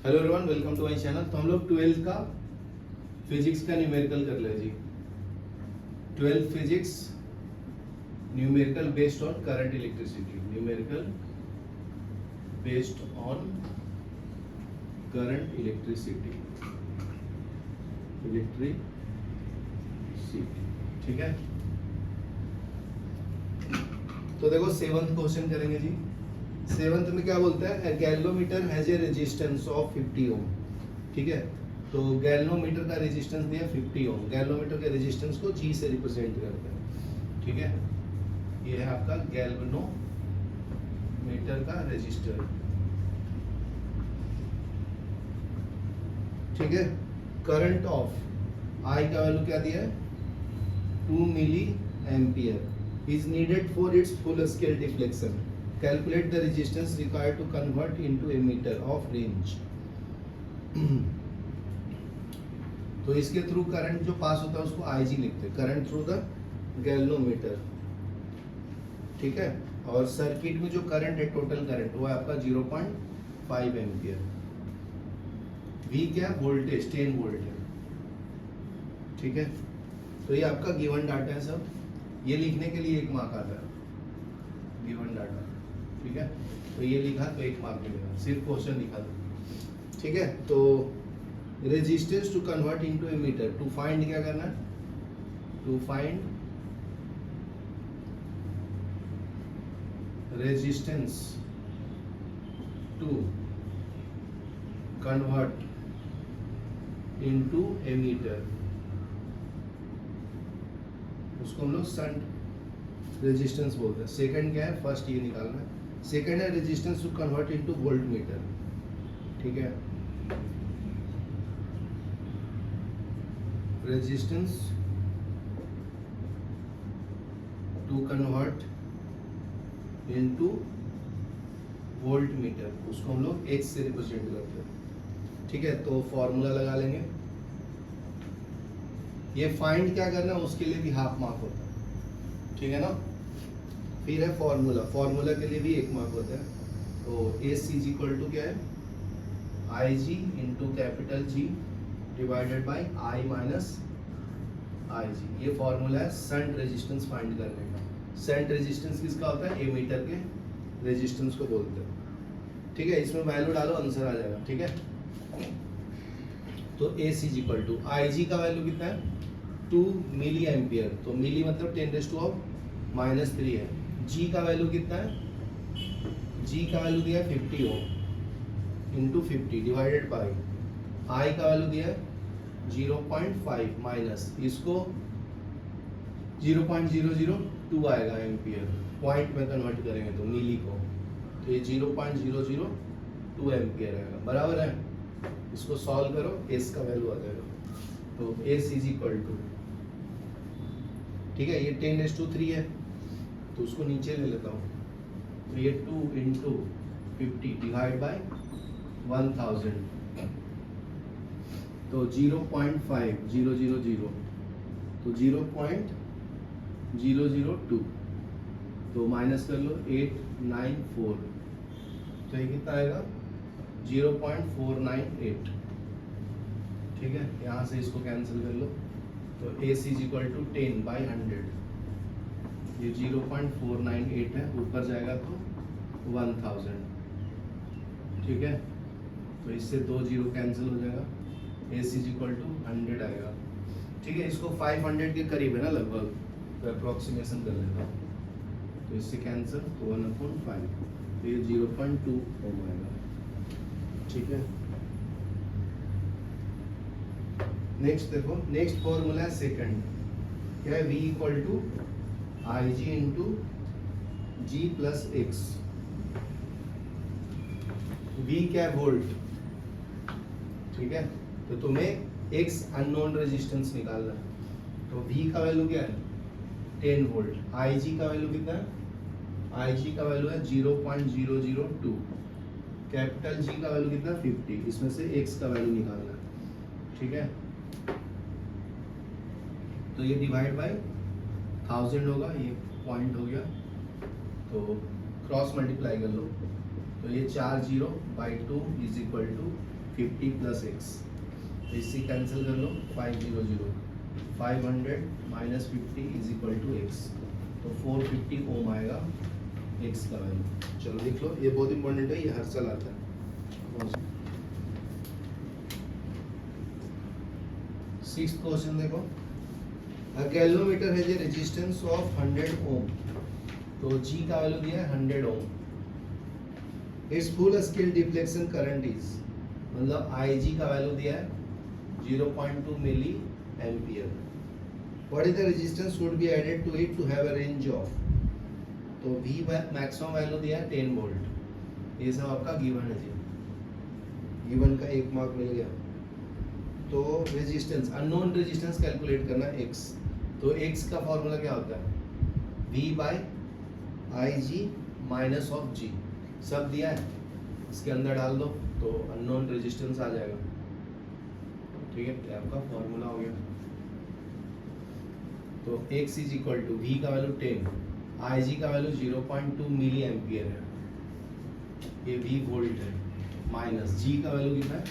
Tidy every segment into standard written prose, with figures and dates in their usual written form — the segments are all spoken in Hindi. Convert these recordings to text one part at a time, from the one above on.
Hello everyone, welcome to my channel. तो हम लोग 12th का फिजिक्स का न्यूमेरिकल कर ले जी। 12th physics numerical based on current electricity. Numerical based on current electricity. ठीक है। तो देखो 7th क्वेश्चन करेंगे जी। 7th में क्या बोलता है, galvanometer has a resistance of 50 ओम। ठीक है, तो गैल्वेनोमीटर का रेजिस्टेंस दिया 50 ओम। गैल्वेनोमीटर के रेजिस्टेंस को G से रिप्रेजेंट करते हैं। ठीक है, ये है आपका गैल्वेनोमीटर का रेजिस्टर। ठीक है, करंट ऑफ I का वैल्यू क्या दिया है, 2 मिली ampere is needed for its full scale deflection. Calculate the resistance required to convert into a meter of range। तो इसके थ्रू करंट जो पास होता है उसको IG लिखते हैं, करंट थ्रू द गैल्वेनोमीटर। ठीक है, और सर्किट में जो करंट है, टोटल करंट, वो है आपका 0.5 एम्पियर। V क्या, वोल्टेज 10 वोल्ट है। ठीक है, तो ये आपका गिवन डाटा है सब। ये लिखने के लिए 1 मार्क आता है, गिवन डाटा। ठीक है, तो ये लिखा तो 1 मार्क मिलेगा, सिर्फ क्वेश्चन लिखा दो। ठीक है, तो resistance to convert into a meter, to find क्या करना है, to find resistance to convert into a meter, उसको हम लोग शंट रेजिस्टेंस बोलते हैं। सेकंड क्या है, फर्स्ट ये निकालना है। सेकंड है resistance to convert into voltmeter. ठीक है, resistance to convert into voltmeter, उसको हम लोग H से रिप्रेजेंट करते हैं। ठीक है, तो फॉर्मूला लगा लेंगे। ये फाइंड क्या करना है उसके लिए भी हाफ मार्क होता है। ठीक है ना। फिर है फॉर्मूला, फॉर्मूला के लिए भी 1 मार्क होता है। तो AC इज इक्वल टू क्या है, IG into capital G divided by I minus IG। ये फॉर्मूला है शंट रेजिस्टेंस फाइंड करने का। शंट रेजिस्टेंस किसका होता है, एमीटर के रेजिस्टेंस को बोलते हैं। ठीक है, इसमें वैल्यू डालो, आंसर आ जाएगा। ठीक है, तो AC is equal to IG का वैल्यू कितना है, 2 मिली एम्पियर। तो मिली मतलब 10⁻³ है। G का वैल्यू कितना है, G का वैल्यू दिया है 50 ohm into 50 divided by I का वैल्यू दिया है 0.5 माइनस, इसको 0.002 आएगा एम्पियर। पॉइंट में कन्वर्ट करेंगे तो मिली को, तो ये 0.002 एम्पियर आएगा। बराबर है, इसको सॉल्व करो, S का वैल्यू आ जाएगा। तो S इज इक्वल टू, ठीक है, ये 10⁻³ है तो उसको नीचे ले लेता हूँ। तो ये 2 इंटू 50 डिवाइड बाई 1000, तो 0.5000, तो 0.002, तो माइनस कर लो 894, तो ये कितना आएगा 0.498। ठीक है, यहाँ से इसको कैंसिल कर लो। तो AC इज इक्वल टू 10/100, ये 0.498 है, ऊपर जाएगा तो 1000। ठीक है, तो इससे 2 0 कैंसिल हो जाएगा, AC इज इक्वल टू 100 आएगा। ठीक है, इसको 500 के करीब है ना लगभग, तो अप्रोक्सीमेशन कर लेता हूँ। तो इससे कैंसिल, तो 1/5, तो ये 0.2 ओम आएगा। ठीक है, नेक्स्ट देखो, नेक्स्ट फॉर्मूला है सेकंड, क्या है, V equal to IG into G plus X। V क्या है, वोल्ट। ठीक है, तो तुम्हें X अननोन रेजिस्टेंस निकालना है। तो V का वैल्यू क्या है, 10 वोल्ट। IG का वैल्यू कितना है, IG का वैल्यू है 0.002। कैपिटल G का वैल्यू कितना है, 50। इसमें से X का वैल्यू निकालना है। ठीक है, तो ये डिवाइड बाई 1000 होगा, ये पॉइंट हो गया, तो क्रॉस मल्टीप्लाई कर लो। तो ये 4 0/2 is equal to 50 plus x, इससे कैंसिल कर लो 500, 500 minus 50 is equal to x, तो 450 ओम आएगा एक्स का वैल्यू। चलो लिख लो, ये बहुत इंपॉर्टेंट है, ये हर साल आता है। 6th क्वेश्चन देखो, a galvanometer has a resistance of 100 ohm, तो जी का वैल्यू दिया है 100 ohm, it's full scale deflection current is, मतलब IG का वैल्यू दिया है 0.2 milli ampere, what is the resistance should be added to it to have a range of, तो V मैक्सिमम वैल्यू दिया है 10 वोल्ट, ये सब आपका गिवन है जी, गिवन का 1 मार्क मिल गया। तो रेजिस्टेंस, अननोन रेजिस्टेंस कैलकुलेट करना x, तो x का फॉर्मूला क्या होता है, V by IG minus of G, सब दिया है, इसके अंदर डाल दो तो अननोन रेजिस्टेंस आ जाएगा, ठीक है, ये आपका फॉर्मूला हो गया। तो x is equal to V का वैल्यू 10, IG का वैल्यू 0.2 मिली एम्पियर है, ये V वोल्ट है, माइनस G का वैल्यू कितना है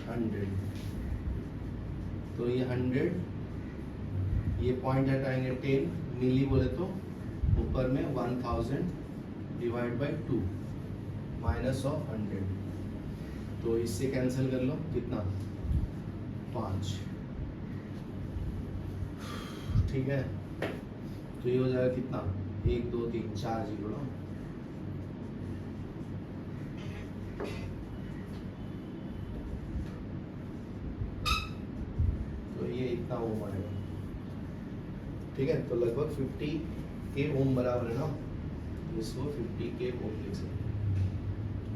100, तो ये 100, ये पॉइंट हटाएंगे 10 मिली बोले तो ऊपर में 1000 डिवाइड बाय 2 माइनस ऑफ 100, तो इससे कैंसिल कर लो, कितना 5, ठीक है, तो ये हो जाएगा कितना 1 2 3 4 जीरो ना, तो ये इतना ओम आएगा, ठीक है, तो लगभग 50 के ओम बराबर है ना, इसको 50 के ओम लिख सकते,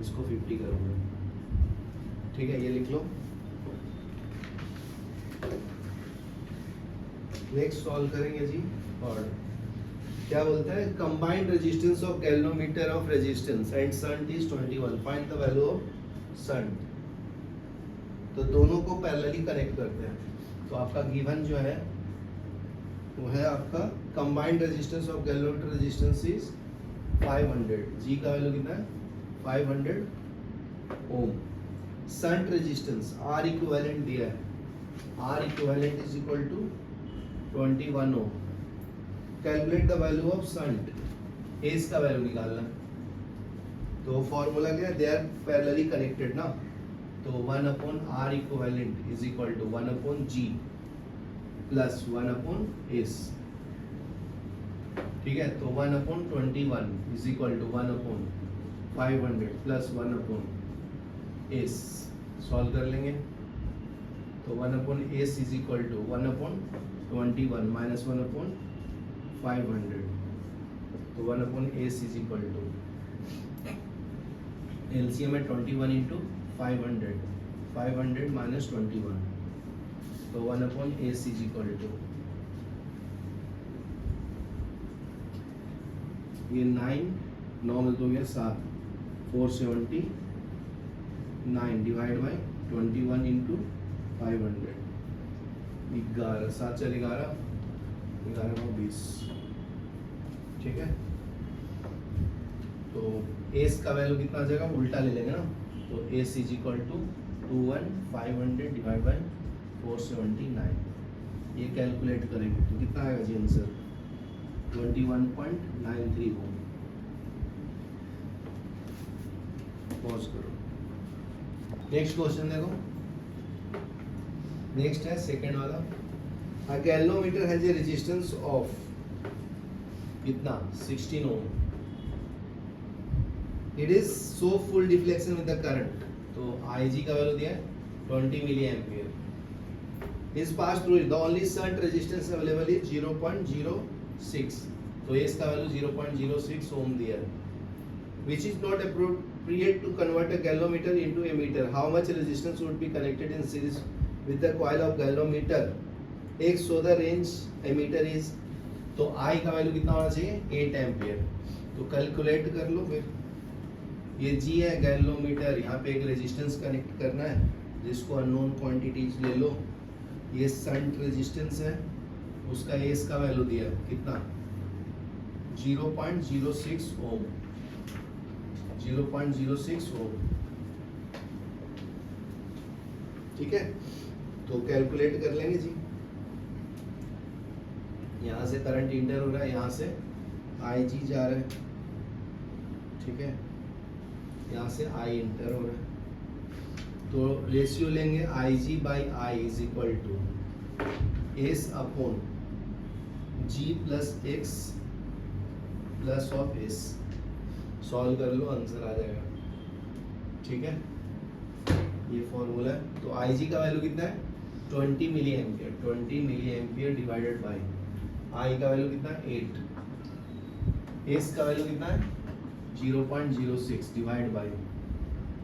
इसको 50 करूँगा, ठीक है, ये लिख लो। नेक्स्ट सॉल्व करेंगे जी, और क्या बोलता है, combined resistance of galvanometer of resistance and shunt is 21, find the value of shunt, तो दोनों को पैरेलली कनेक्ट करते हैं, तो आपका गिवन जो है वो है आपका combined resistance of galvanometer resistance is 500, G का वैल्यू कितना है 500 ohm, shunt resistance R equivalent दिया है, R equivalent is equal to 21 ohm, calculate the value of shunt, S का वैल्यू निकालना, तो फॉर्मूला क्या है, दे आर पैरेलली कनेक्टेड ना, तो 1 upon R equivalent is equal to 1 upon G plus 1 upon S, ठीक है, तो 1 upon 21 is equal to 1 upon 500 plus 1 upon S, solve कर लेंगे, तो 1 upon S is equal to 1 upon 21 minus 1 upon 500, तो 1 upon S is equal to, LCM है 21 इंटू 500, 500 माइनस 21, तो 1 upon S is equal to, ये 9 में 2 गया 7, 479 डिवाइड बाई 21 इंटू 500, 11, 7 4 11, 11 में 20, ठीक है, तो S का वैल्यू कितना आ जाएगा, उल्टा ले लेंगे ना, तो S is equal to 500 divide by 479, ये कैलकुलेट करेंगे तो कितना आएगा जी आंसर 21.93 ओम। पॉज करो, नेक्स्ट क्वेश्चन देखो, नेक्स्ट है सेकंड वाला, a galvanometer has a resistance of कितना 16 ohm, it is so full deflection with the current, तो IG का वैल्यू दिया है 20 milli ampere, is pass through it, the only shunt resistance available is 0.06, तो इसका वैल्यू 0.06 ओम दिया है, which is not appropriate to convert a galvanometer into a meter, how much resistance would be connected in series with the coil of galvanometer, एक so the range ammeter is, तो I का वैल्यू कितना होना चाहिए 8 एम्पियर, तो कैलकुलेट कर लो फिर, ये G है गैल्वेनोमीटर, यहाँ पे एक रेजिस्टेंस कनेक्ट करना है जिसको अननोन क्वांटिटीज ले लो, ये शंट रेजिस्टेंस है, उसका एस का वैल्यू दिया कितना 0.06 ओम, 0.06 ओम, ठीक है, तो कैलकुलेट कर लेंगे जी। यहाँ से करंट इंटर हो रहा है, यहाँ से आई जी जा रहा है, ठीक है, यहाँ से आई इंटर हो रहा है, तो रेशियो लेंगे I G by I is equal to S upon G plus X plus of S. Solve कर लो, आंसर आ जाएगा, ठीक है, ये फॉर्मूला है। तो आई जी का वैल्यू कितना है 20 मिली ampere, 20 milli ampere divided by I का वैल्यू कितना है 8, एस का वैल्यू कितना है 0.06 डिवाइड बाई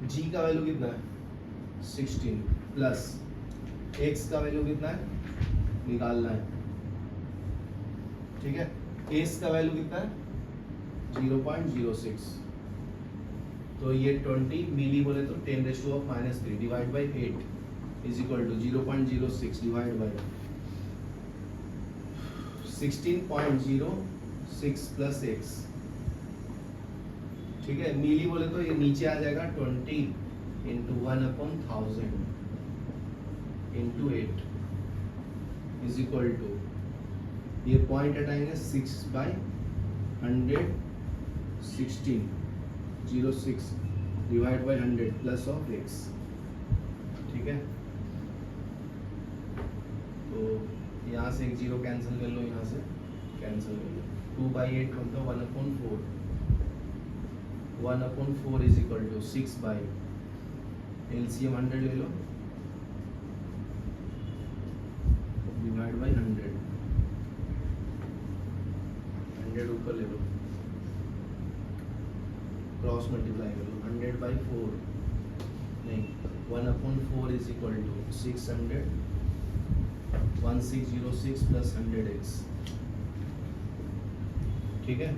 जी का वैल्यू कितना है 16 प्लस एक्स का वैल्यू कितना है निकालना है, ठीक है, एस का वैल्यू कितना है 0.06, तो ये 20 मिली बोले तो 10⁻³ divide by 8 is equal to 0.06 divide by 16.06 plus x, ठीक है, मिली बोले तो ये नीचे आ जाएगा 20 into 1/1000 into 8 is equal to, ये पॉइंट हटाएंगे 6/100 16.06 divide by 100 plus of x, ठीक है, तो यहाँ से एक जीरो कैंसिल कर लो, यहाँ से कैंसिल कर लो, 2/8 मतलब 1/4, 1/4 is equal to 6 by LCM 100 ले लो डिवाइड बाई 100 ऊपर ले लो, क्रॉस मल्टीप्लाई कर लो, 100/4 नहीं 1/4 is equal to 600 1606 plus 100x, ठीक है,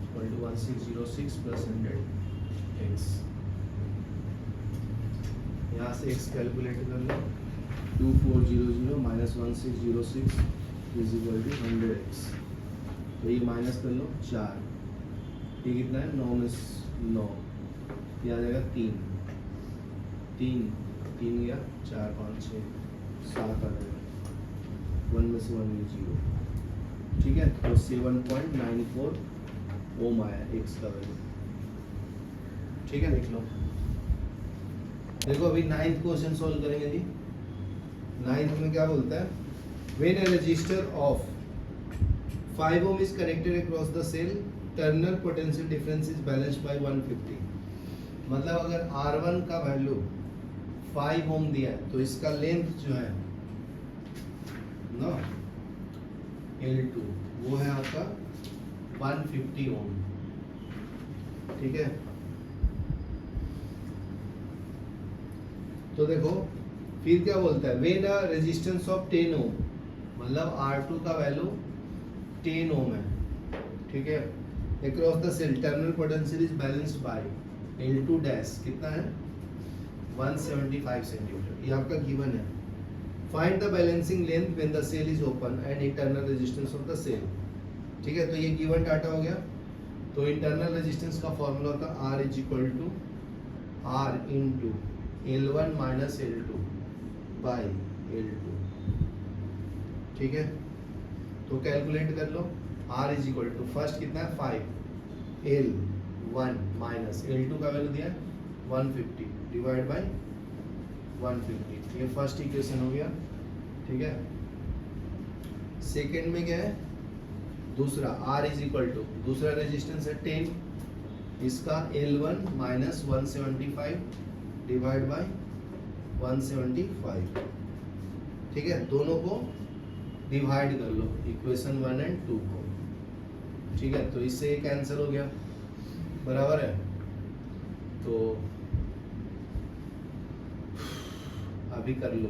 इक्वल टू 1606 प्लस 100x। यहाँ से x कैलकुलेट कर लो, 2400 minus 1606 is equal to 100x, तो ये माइनस कर लो 4, ये कितना है 9 में 9, ये आ जाएगा 3 गया 4 5 6 7 आ जाएगा, 1 में से 1 में 0, ठीक है, तो 7.94 ओम आया एक्स का वैल्यू, ठीक है, देख लो। देखो अभी 9th क्वेश्चन सॉल्व करेंगे जी। 9th में क्या बोलता है, when a resistor of 5 ohm is connected across the cell, terminal potential difference is balanced bye 150। मतलब अगर R1 का वैल्यू 5 ओम दिया है तो इसका लेंथ जो है ना L2 वो है आपका 150 ओम, ठीक है, तो देखो फिर क्या बोलता है, व्हेन अ रेजिस्टेंस ऑफ 10 ओम, मतलब R2 का वैल्यू 10 ओम है, ठीक है, across the cell terminal potential is balanced by L2 dash कितना है 175 सेंटीमीटर, ये आपका गिवन है। Find the balancing length when the cell is open and internal resistance of the cell, ठीक है, तो ये गिवन डाटा हो गया। तो इंटरनल रेजिस्टेंस का फॉर्मूला होता है R is equal to R into L1 minus L2 by L2, ठीक है, तो कैलकुलेट कर लो, R is equal to first कितना है 5, L1 माइनस L2 का वैल्यू दिया 150 डिवाइड बाई 150, ये फर्स्ट इक्वेशन हो गया, ठीक है। सेकेंड में क्या है, दूसरा R इज इक्वल टू, दूसरा रेजिस्टेंस है 10, इसका L1 माइनस 175 डिवाइड बाई 175, ठीक है, दोनों को डिवाइड कर लो, इक्वेशन 1 एंड 2 को, ठीक है, तो इससे ये कैंसिल हो गया, बराबर है। तो अभी कर लो,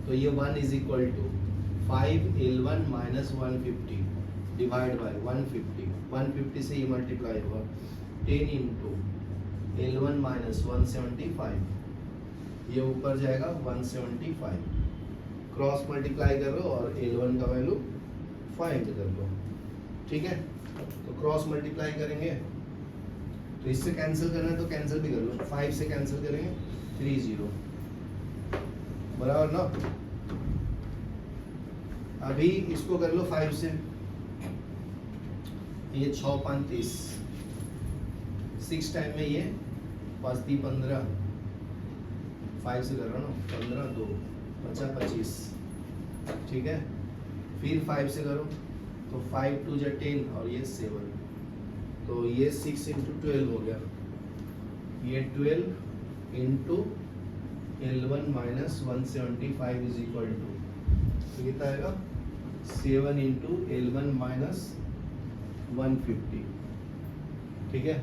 तो ये 1 is equal to 5L1 minus 150 divide by 150 से ये मल्टीप्लाई हुआ 10 इंटू L1 माइनस 175, ये ऊपर जाएगा 175, क्रॉस मल्टीप्लाई कर लो और L1 का वैल्यू फाइंड कर लो, ठीक है, तो क्रॉस मल्टीप्लाई करेंगे तो इससे कैंसिल करना है तो कैंसिल भी कर लो, 5 से कैंसिल करेंगे 30 बराबर ना। अभी इसको कर लो 5 से, ये 6 5 30, 6 टाइम में ये 5 3 15, 5 से कर रहा हूँ ना, 15 2 50 25, ठीक है। फिर 5 से करो तो 5 2 जा 10 और ये 7, तो ये 6 इंटू 12 हो गया, ये 12 into L1 minus 175 is equal to, तो कितना आएगा 7 इंटू L1 माइनस 150, ठीक है।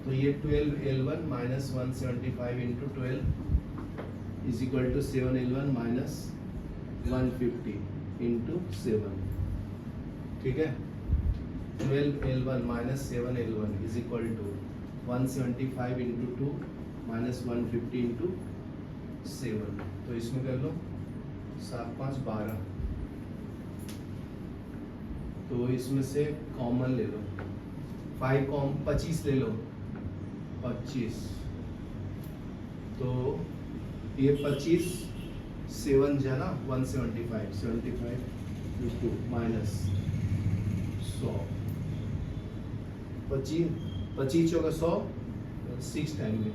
तो ये 12 L1 minus 175 into 12 is equal to 7 L1 minus 150 into 7, ठीक है। 12 L1 minus 7 L1 is equal to 175 into 2 minus 150 into 7, तो इसमें कर लो 7 5 12, तो इसमें से कॉमन ले लो, 25 ले लो, 25, तो ये 25 7 जो है ना 175, 75 इंटू माइनस 100, 25 होगा 100, 6 टाइम में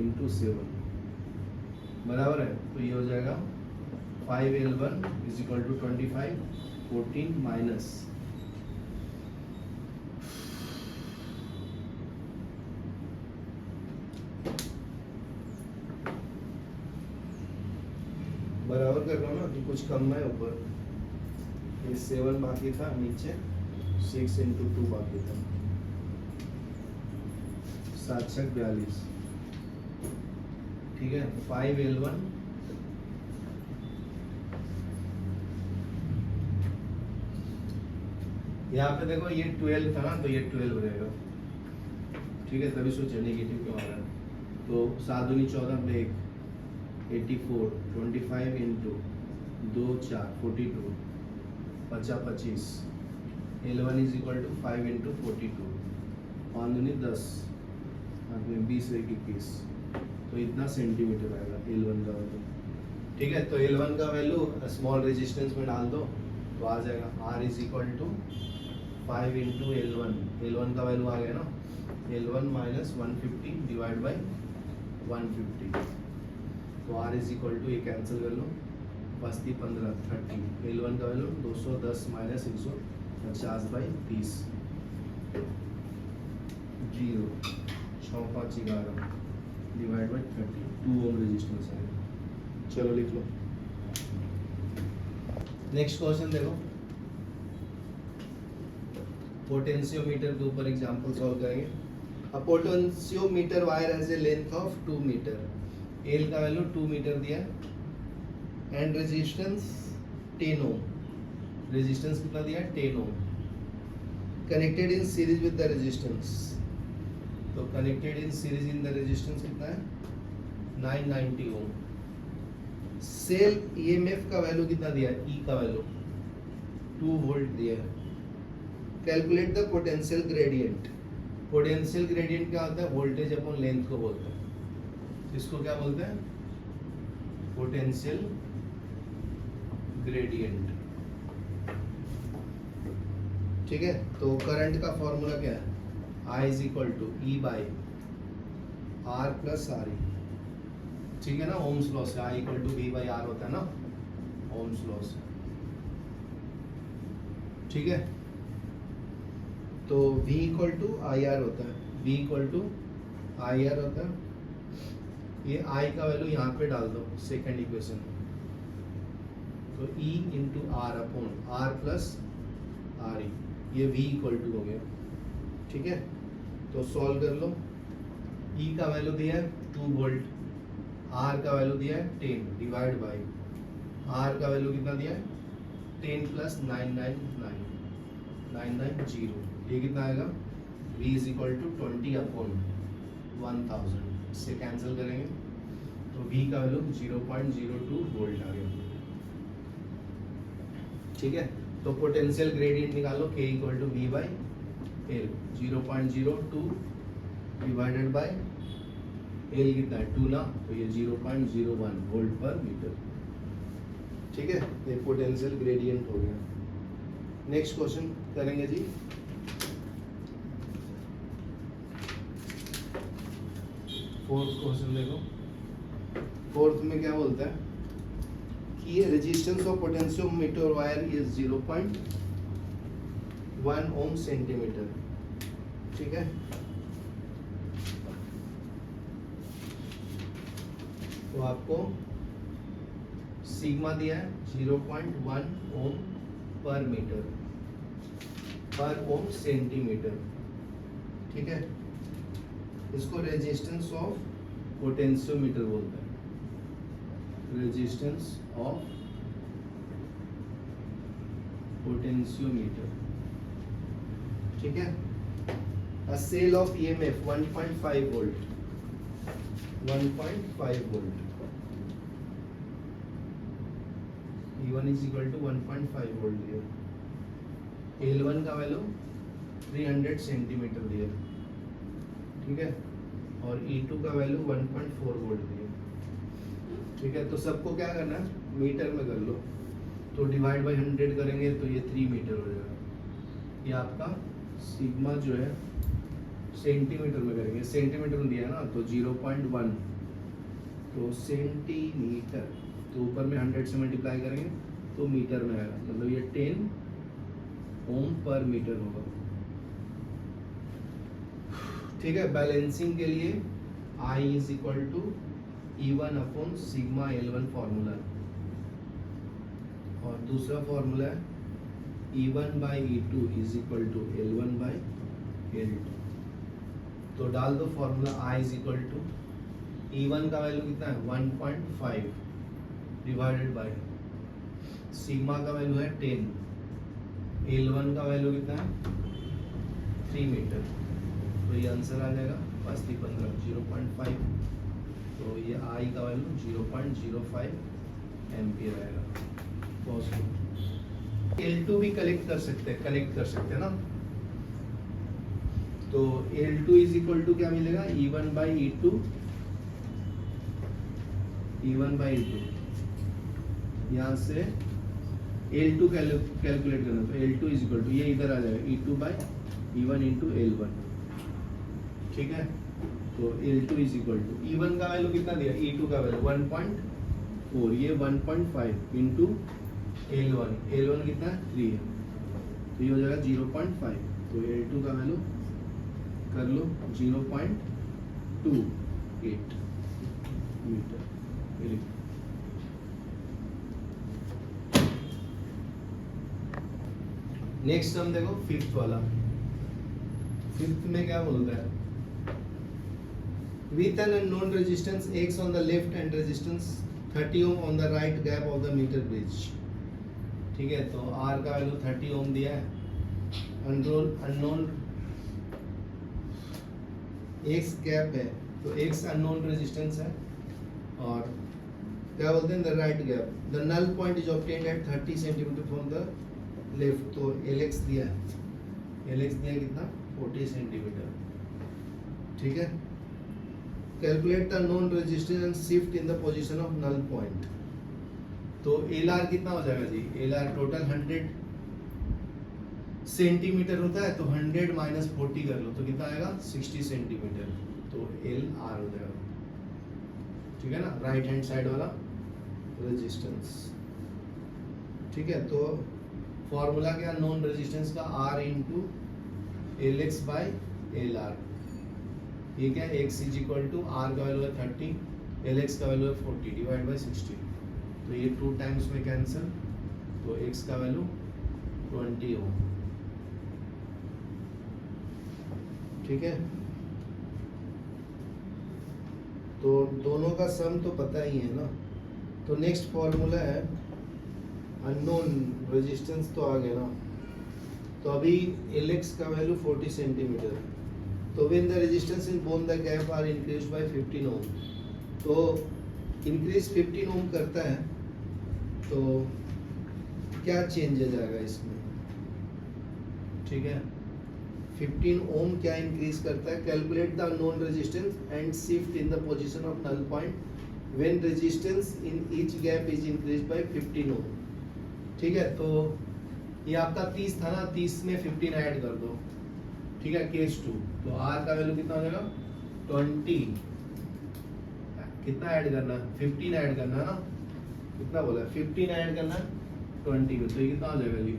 इंटू 7 बराबर है, तो ये हो जाएगा 5 L1 is equal to 25 14 minus बराबर कर रहा हूँ ना कि कुछ कम है ऊपर, ये 7 बाकी था, नीचे 6 इंटू 2 बाकी था, 7 6 42, ठीक है। 5 L1 यहाँ पे देखो ये 12 था ना, तो ये 12 रहेगा, ठीक है। तभी सोचे नेगेटिव क्यों आ रहा है, तो 7 दूनी 14 पे 84 25 into 2 4 42 50 25, L1 is equal to 5 into 42, 5 दूनी 10, 20 21, तो इतना सेंटीमीटर आएगा L1 का वैल्यू, ठीक है। तो L1 का वैल्यू स्मॉल रेजिस्टेंस में डाल दो तो आ जाएगा R is equal to 5 into L1 का वैल्यू आ गया ना, L1 माइनस 150 डिवाइड बाई 150, तो R इज इक्वल टू, ये कैंसिल कर लो, 5 3 15 30, L1 का value 210 minus 150 by 30, 0 6 5 11 divide by 30, 2 ohm resistance है। चलो लिख लो, नेक्स्ट क्वेश्चन देखो, पोटेंशियोमीटर के ऊपर एग्जांपल सॉल्व करेंगे। A potentiometer wire has a length of 2 metre, L का वैल्यू 2 मीटर दिया है एंड रेजिस्टेंस 10 ओम, रेजिस्टेंस कितना दिया है 10 ohm, connected in series with the resistance, तो connected in series in the resistance कितना है 990 ओम। सेल ईएमएफ का वैल्यू कितना दिया है, E का वैल्यू 2 वोल्ट दिया है। Calculate the potential gradient, potential gradient क्या होता है, वोल्टेज अपॉन लेंथ को बोलते हैं, इसको क्या बोलते हैं पोटेंशियल ग्रेडियंट, ठीक है। तो करंट का फॉर्मूला क्या है, I is equal to E by R plus R E, ठीक है ना, ओम्स लॉ से I equal to V by R होता है ना, ओम्स लॉ से, ठीक है। तो V equal to I R होता है, V equal to I R होता है, ये I का वैल्यू यहाँ पे डाल दो सेकेंड इक्वेशन, तो E into R upon R plus R E, ये V इक्वल टू हो गया, ठीक है। तो सॉल्व कर लो, E का वैल्यू दिया है 2 वोल्ट, R का वैल्यू दिया है 10 डिवाइड बाई R का वैल्यू कितना दिया है 10 प्लस 999 990, ये कितना आएगा V is equal to 20 upon 1000, इससे कैंसिल करेंगे तो V का वैल्यू 0.02 वोल्ट आ गया, ठीक है। तो पोटेंशियल ग्रेडियंट निकालो K equal to V by L, 0.02 divided by L कितना है 2 ना, तो ये 0.01 वोल्ट पर मीटर। ठीक है, ये पोटेंशियल ग्रेडियंट हो गया। नेक्स्ट क्वेश्चन करेंगे जी। फोर्थ क्वेश्चन देखो। फोर्थ में क्या बोलता है कि resistance of potentiometer wire is 0.1 ohm centimetre. ठीक है, तो आपको सिग्मा दिया है 0.1 ओम पर मीटर पर ओम सेंटीमीटर। ठीक है, इसको रेजिस्टेंस ऑफ पोटेंशियोमीटर बोलते हैं, रेजिस्टेंस ऑफ पोटेंशियोमीटर। ठीक है, a cell of EMF 1.5 volt 1.5 volt E1 is equal to 1.5 volt दिया, L1 का वैल्यू 300 सेंटीमीटर दिया। ठीक है, और E2 का वैल्यू 1.4 वोल्ट दिया। ठीक है, तो सबको क्या करना है, मीटर में कर लो, तो डिवाइड बाय 100 करेंगे तो ये 3 मीटर हो जाएगा। ये आपका सिग्मा जो है सेंटीमीटर में करेंगे, सेंटीमीटर में दिया ना, तो 0.1 तो सेंटीमीटर, तो ऊपर में 100 से मल्टीप्लाई करेंगे तो मीटर में आएगा, मतलब ये 10 ओम पर मीटर होगा। ठीक है, बैलेंसिंग के लिए I is equal to E1 upon sigma L1 formula, और दूसरा फॉर्मूला है E1 by E2 is equal to L1 by L2। तो डाल दो formula I is equal to E1 का वैल्यू कितना है 1.5 डिवाइडेड बाय सिग्मा का वैल्यू है 10, L1 का वैल्यू कितना है 3 मीटर, तो ये आंसर आ जाएगा 5 3 15 0.5, तो ये I का वैल्यू 0.05 एम्पियर आएगा। L2 भी कनेक्ट कर सकते हैं ना, तो L2 इज इक्वल टू क्या मिलेगा E1 बाई E2 यहाँ से L2 कैलकुलेट करना, तो L2 इज इक्वल टू ये इधर आ जाएगा E2 by E1 into L1। ठीक है, तो L2 is equal to E1 का वैल्यू कितना दिया, E2 का वैल्यू 1.4, ये 1.5 इंटू L1 कितना है 3 है, तो ये हो जाएगा 0.5, तो L2 का वैल्यू कर लो 0.28 मीटर। नेक्स्ट हम देखो फिफ्थ वाला। फिफ्थ में क्या बोलता है, with an unknown resistance X on the left and resistance 30 ohm on the right gap of the meter bridge। ठीक है, तो R का वैल्यू 30 ओम दिया है, अननोन X गैप है, तो X अननोन रेजिस्टेंस है, और क्या बोलते हैं the right gap, the null point is obtained at 30 centimetre from the left, तो LX दिया है, LX दिया कितना 40 सेंटीमीटर। ठीक है, calculate the known resistance and shift in the position of null point, तो LR कितना हो जाएगा जी, LR टोटल 100 सेंटीमीटर होता है, तो 100 माइनस 40 कर लो तो कितना आएगा 60 सेंटीमीटर, तो LR हो जाएगा। ठीक है ना, राइट हैंड साइड वाला रेजिस्टेंस। ठीक है, तो फॉर्मूला क्या नॉन रेजिस्टेंस का R into LX by LR, ये क्या X is equal to R का वैल्यू है 30, LX का वैल्यू है 40 डिवाइड बाई 60, तो ये 2 टाइम्स में कैंसिल, तो X का वैल्यू 20 ओम। ठीक है, तो दोनों का सम तो पता ही है ना, तो नेक्स्ट फॉर्मूला है अननोन रेजिस्टेंस, तो आ गया ना, तो अभी LX का वैल्यू 40 सेंटीमीटर है, तो when the resistance in both the gap are increased by 15 ohm, तो इंक्रीज 15 ओम करता है, तो क्या चेंज आ जाएगा इसमें। ठीक है, 15 ओम क्या इंक्रीज करता है? Calculate the known resistance and shift in the position of null point when resistance in each gap is increase by 15 ohm. ठीक है, तो ये आपका 30 था ना, 30 में 15 ऐड कर दो। ठीक है, केस 2, तो आर का वैल्यू कितना हो जाएगा? 20। कितना ऐड करना है? 15 ऐड करना है ना, कितना बोला? 15 ऐड करना है 20 को, तो ये कितना हो जाएगा जी?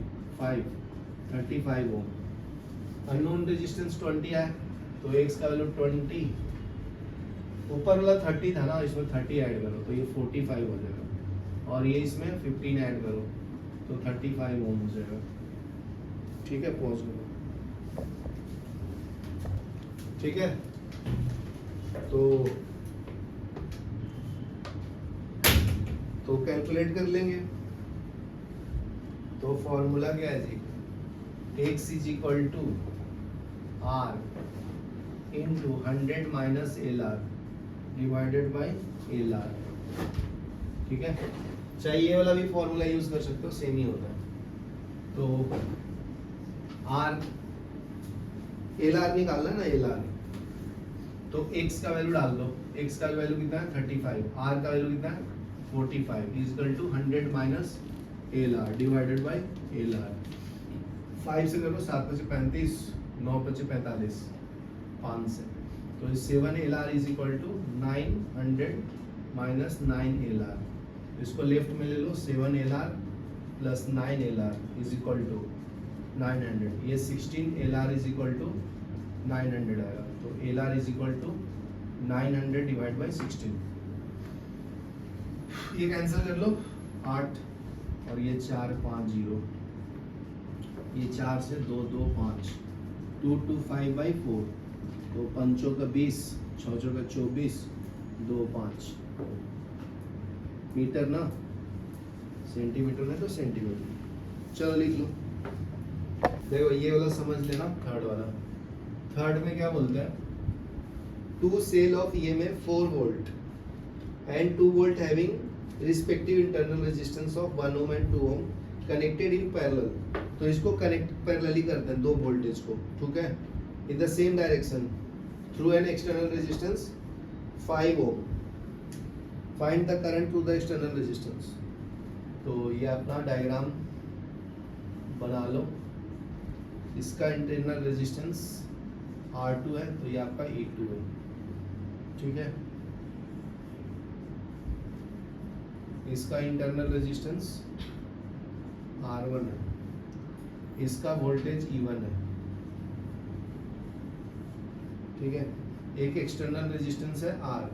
35 ओम। अननोन रेजिस्टेंस 20 है, तो एक्स का वैल्यू 20, ऊपर वाला 30 था ना, इसमें 30 ऐड करो तो ये 45 हो जाएगा, और ये इसमें 15 ऐड करो तो 35 ओम हो जाएगा। ठीक है, पॉज करो। ठीक है, तो कैलकुलेट कर लेंगे। तो फॉर्मूला क्या है जी? x is equal to R into 100 minus L R divided by L R. ठीक है, चाहे ये वाला भी फॉर्मूला यूज कर सकते हो, सेम ही होता है। तो आर, एल आर निकालना है ना, एल आर, तो x का वैल्यू डाल दो। x का वैल्यू कितना है? 35। r का वैल्यू कितना है? 45 is equal to 100 minus L R divided by L R. 5 से करो, 7 5 35, 9 5 45, 5 से, तो 7 L R is equal to 900 minus 9 L R. इसको लेफ्ट में ले लो, 7 L R plus 9 L R is equal to 900। ये 16 L R is equal to 900 आएगा, तो L R is equal to 900 divide by 16। ये कैंसिल कर लो, 8 और ये 4 5 0, ये 4 से 2 2 5, 2 2 5 बाई 4, तो 5 का 20, 6 का 24, 2 5 मीटर ना, सेंटीमीटर में तो सेंटीमीटर। चलो लिख लो। देखो ये वाला समझ लेना, थर्ड वाला। थर्ड में क्या बोलते हैं? Two cell of EMF 4 volt and 2 volt having respective internal resistance of 1 ohm and 2 ohm connected in parallel. तो इसको कनेक्ट पैरेलली करते हैं, दो वोल्टेज को, ठीक है, in the same direction through an external resistance 5 ohm. Find the current through the external resistance. तो ये अपना डायग्राम बना लो। इसका इंटरनल रेजिस्टेंस R2 है, तो ये आपका E2 है। ठीक है, इसका इंटरनल रेजिस्टेंस R1 है, इसका वोल्टेज E1 है। ठीक है, एक एक्सटर्नल रेजिस्टेंस है R।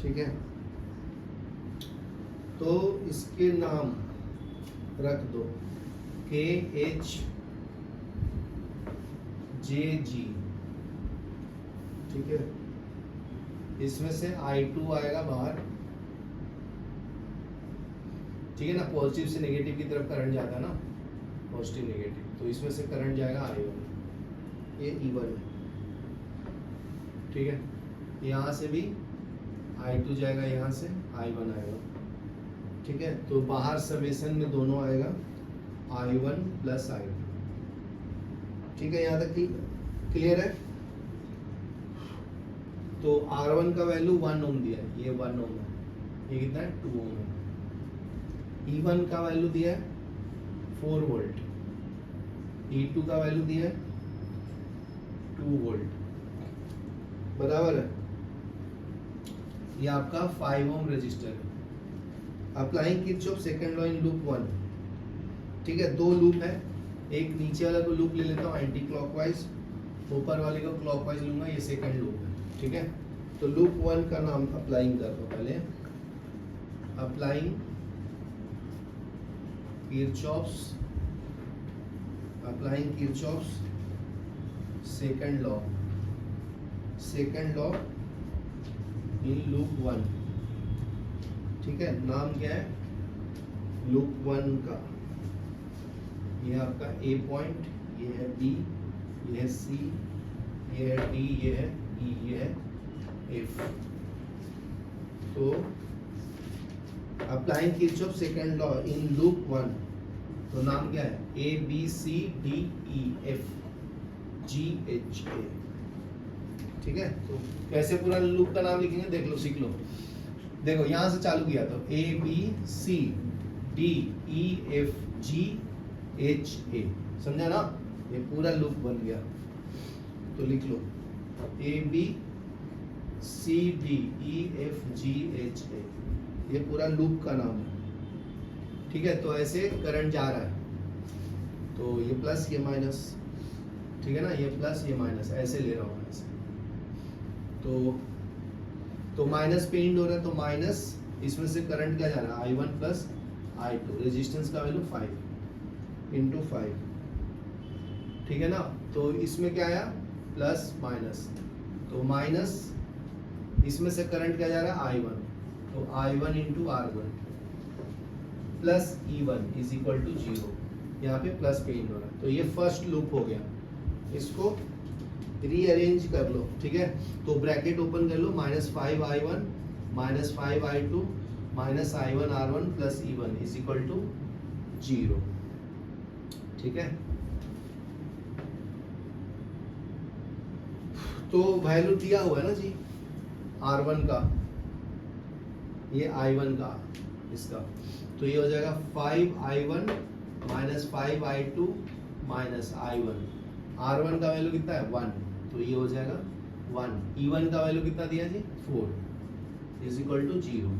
ठीक है, तो इसके नाम रख दो KH JG। ठीक है, इसमें से I2 आएगा बाहर। ठीक है ना, पॉजिटिव से नेगेटिव की तरफ करंट जाता है ना, पॉजिटिव नेगेटिव, तो इसमें से करंट जाएगा I1, ये E1 है। ठीक है, यहाँ से भी I2 जाएगा, यहाँ से I1 आएगा। ठीक है, तो बाहर समेशन में दोनों आएगा I1 प्लस I2। ठीक है, यहाँ तक क्लियर है। तो R1 का वैल्यू 1 ओम दिया है, ये 1 ओम है, ये कितना है? 2 ओम है। E1 का वैल्यू दिया है 4 वोल्ट, E2 का वैल्यू दिया है 2 वोल्ट, बराबर है। ये आपका 5 ओम रजिस्टर है। Applying Kirchhoff second law in loop 1। ठीक है, दो लूप है, एक नीचे वाला को लूप ले लेता हूँ एंटी क्लॉकवाइज, ऊपर वाले को क्लॉकवाइज लूंगा, ये सेकंड लूप है। ठीक है, तो लूप 1 का नाम अप्लाइंग कर दो पहले। Applying Kirchhoff's second law in loop 1। ठीक है, नाम क्या है लूप 1 का? ये आपका A पॉइंट, ये है B, ये है C, ये है D, ये है E, ये है F। तो applying Kirchhoff second law in loop 1, तो नाम क्या है, A B C D E F G H A. ठीक है, तो कैसे पूरा लूप का नाम लिखेंगे देख लो, सीख लो। देखो यहां से चालू किया तो A B C D E F G H A, समझा ना, ये पूरा लूप बन गया। तो लिख लो A B C D E F G H A, ये पूरा लूप का नाम है। ठीक है, तो ऐसे करंट जा रहा है, तो ये प्लस ये माइनस, ठीक है ना, ये प्लस ये माइनस, ऐसे ले रहा हूँ ऐसे। तो माइनस पे इंड हो रहा है, तो माइनस इसमें से करंट क्या जा रहा है, I1 प्लस I2, रेजिस्टेंस का वैल्यू 5 इंटू 5, ठीक है ना। तो इसमें क्या आया, प्लस माइनस, तो माइनस इसमें से करंट क्या जा रहा है, I1, तो I1 into R1 plus E1 is equal to 0, यहाँ पे प्लस पे इंड हो रहा है। तो ये फर्स्ट लूप हो गया, इसको रीअरेंज कर लो। ठीक है, तो ब्रैकेट ओपन कर लो, -5I1 -5I2 -I1R1 plus E1 is equal to 0। ठीक है, तो वैल्यू दिया हुआ है ना जी R1 का, ये I1 का, इसका, तो ये हो जाएगा 5I1 -5I2 -I1। R1 का वैल्यू कितना है 1, तो ये हो जाएगा 1। E1 का वैल्यू कितना दिया जी 4 इज इक्वल टू 0।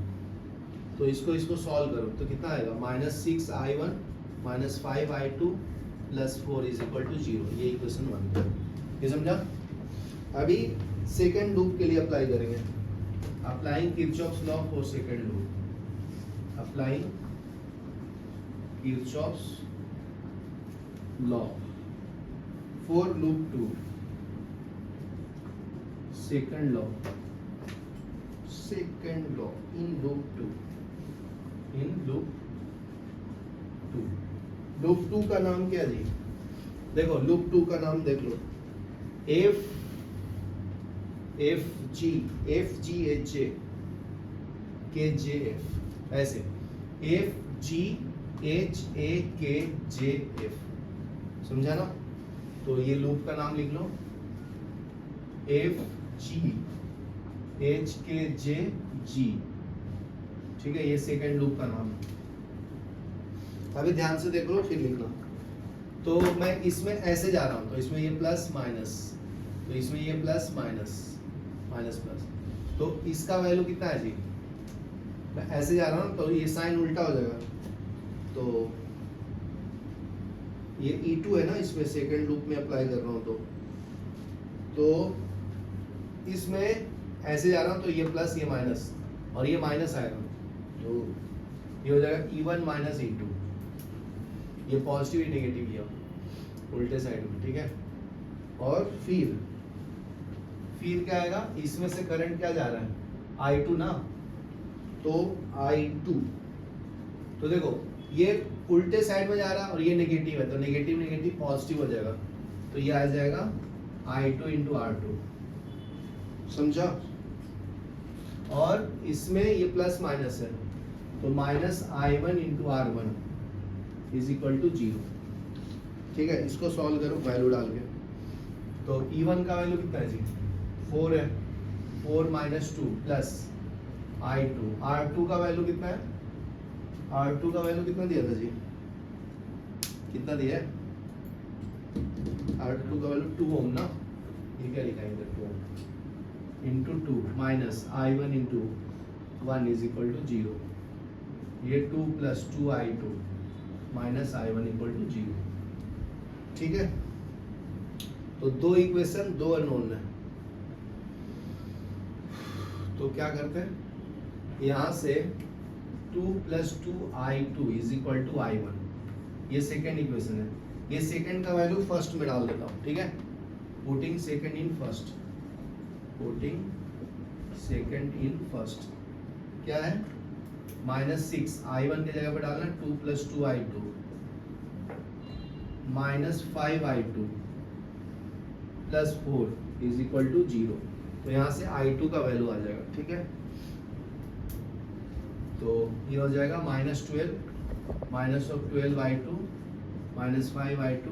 तो इसको सॉल्व करो तो कितना आएगा, -6I1 -5I2 plus 4 is equal to 0, ये इक्वेशन 1। ये समझा। अभी सेकेंड लूप के लिए अप्लाई करेंगे, applying Kirchhoff's law for second loop, applying Kirchhoff's law for loop 2, second law in loop 2। Loop 2 का नाम क्या जी, देखो लूप 2 का नाम देख लो, एफ जी एच ए के जे एफ, ऐसे एफ जी एच ए के जे एफ, समझा ना। तो ये लूप का नाम लिख लो, एफ जी एच के जे जी, ठीक है, ये सेकेंड लूप का नाम है। अभी ध्यान से देख लो फिर लिखना। तो मैं इसमें ऐसे जा रहा हूं, तो इसमें ये प्लस माइनस, तो इसमें ये प्लस माइनस माइनस प्लस, तो इसका वैल्यू कितना है जी, मैं ऐसे जा रहा हूं तो ये साइन उल्टा हो जाएगा, तो ये E2 है ना, इसमें सेकेंड लूप में अप्लाई कर रहा हूं, तो इसमें ऐसे जा रहा हूं तो ये प्लस ये माइनस और ये माइनस आएगा, तो ये हो जाएगा E1 माइनस E2, ये पॉजिटिव नेगेटिव लिया उल्टे साइड में, ठीक है। और फिर क्या आएगा, इसमें से करंट क्या जा रहा है I2 ना, तो I2, तो देखो ये उल्टे साइड में जा रहा है और ये नेगेटिव है, तो नेगेटिव नेगेटिव पॉजिटिव हो जाएगा, तो ये आ जाएगा I2 इंटू R2, समझा। और इसमें ये प्लस माइनस है, तो -I1 into R1 is equal to 0, ठीक है। इसको सॉल्व करो वैल्यू डाल के, तो E1 का वैल्यू कितना है जी 4 है, 4 - 2 प्लस I2, R2 का वैल्यू कितना है, R2 का वैल्यू कितना दिया था जी, कितना दिया है, R2 का वैल्यू 2 ओम ना, ये क्या लिखा है इधर 2 ohm into 2 minus I1 into 1 is equal to 0, ये 2 plus 2I2 minus I1 equal to 0, ठीक है। तो दो इक्वेशन, दो अननोन है, तो क्या करते हैं, यहां से 2 plus 2I2 is equal to I1, ये सेकेंड इक्वेशन है, ये सेकेंड का वैल्यू फर्स्ट में डाल देता हूं, ठीक है। Putting second in first, putting second in first क्या है, -6 I1 की जगह पर डालना 2 plus 2I2 -5I2 plus 4 is equal to 0, तो यहाँ से I2 का वैल्यू आ जाएगा, ठीक है। तो ये हो जाएगा -12 -12I2 -5i2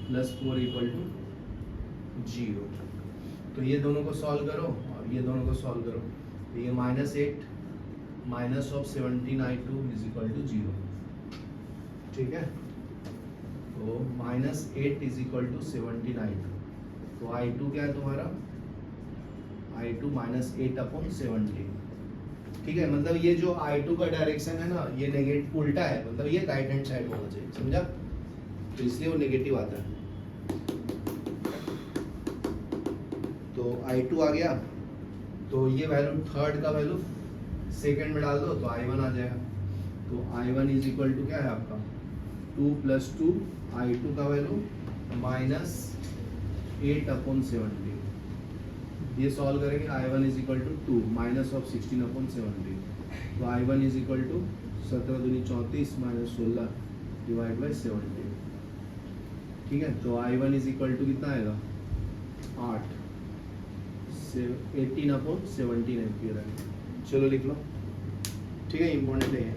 + 4 = 0। तो ये दोनों को सॉल्व करो और ये दोनों को सॉल्व करो, तो ये -8 -17i2 = 0। ठीक है, तो -8 = 17i2, तो i2 क्या है तुम्हारा, i2 -8/17। ठीक है, मतलब ये जो i2 का डायरेक्शन है ना, ये नेगेटिव उल्टा है, मतलब ये राइट हैंड साइड होना चाहिए, समझा, तो इसलिए वो नेगेटिव आता है। तो i2 आ गया, तो ये वैल्यू थर्ड का वैल्यू सेकंड में डाल दो तो i1 आ जाएगा। तो i1 = क्या है आपका 2 + 2, i2 का वैल्यू -8/17। ये सॉल्व करेंगे, i1 = 2 -16/17, तो i1 = 17 दूनी 34 -16 / 17। ठीक है, तो i1 = कितना आएगा 8 18/17 एम्पियर है। चलो लिख लो, ठीक है, इंपॉर्टेंट है ये।